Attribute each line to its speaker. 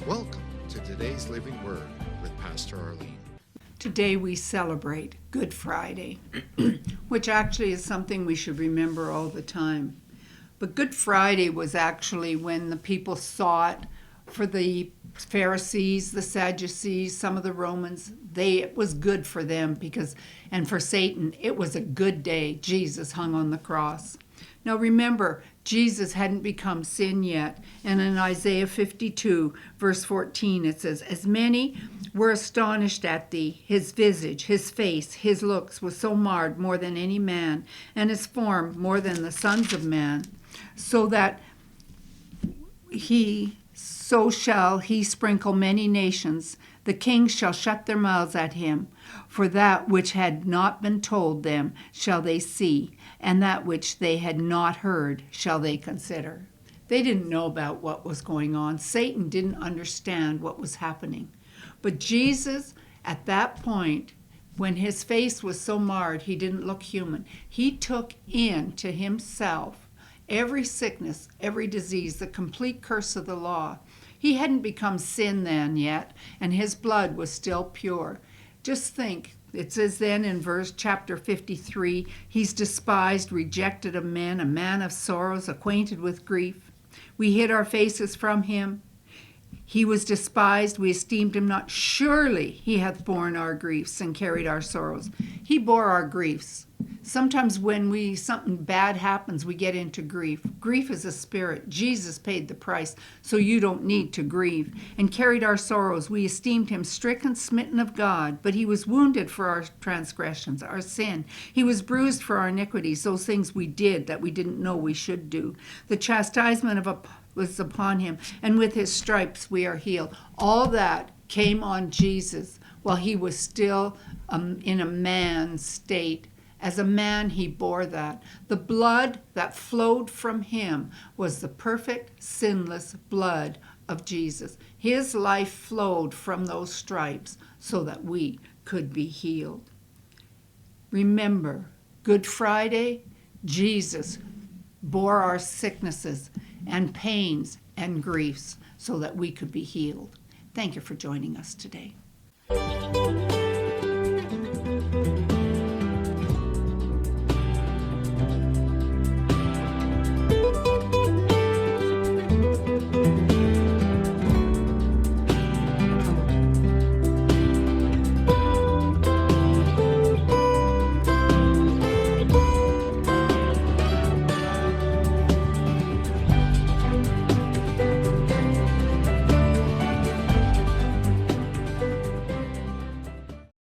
Speaker 1: Welcome to today's Living Word with Pastor Arlene.
Speaker 2: Today we celebrate Good Friday, which actually is something we should remember all the time. But Good Friday was actually when the people sought for the Pharisees, the Sadducees, some of the Romans. It was good for them and for Satan, it was a good day. Jesus hung on the cross. Now remember, Jesus hadn't become sin yet. And in Isaiah 52, verse 14, it says, "As many were astonished at thee, his visage, his face, his looks was so marred more than any man, and his form more than the sons of man, so shall he sprinkle many nations. The kings shall shut their mouths at him. For that which had not been told them shall they see, and that which they had not heard shall they consider." They didn't know about what was going on. Satan didn't understand what was happening. But Jesus, at that point, when his face was so marred, he didn't look human. He took into himself every sickness, every disease, the complete curse of the law. He hadn't become sin then yet, and his blood was still pure. Just think, it says then in chapter 53, he's despised, rejected of men, a man of sorrows, acquainted with grief. We hid our faces from him. He was despised, we esteemed him not. Surely he hath borne our griefs and carried our sorrows. He bore our griefs. Sometimes when something bad happens, we get into grief. Grief is a spirit. Jesus paid the price, so you don't need to grieve. And carried our sorrows. We esteemed him stricken, smitten of God, but he was wounded for our transgressions, our sin. He was bruised for our iniquities, those things we did that we didn't know we should do. The chastisement was upon him, and with his stripes we are healed. All that came on Jesus while he was still in a man's state. As a man, he bore that. The blood that flowed from him was the perfect, sinless blood of Jesus. His life flowed from those stripes so that we could be healed. Remember, Good Friday, Jesus bore our sicknesses and pains and griefs so that we could be healed. Thank you for joining us today.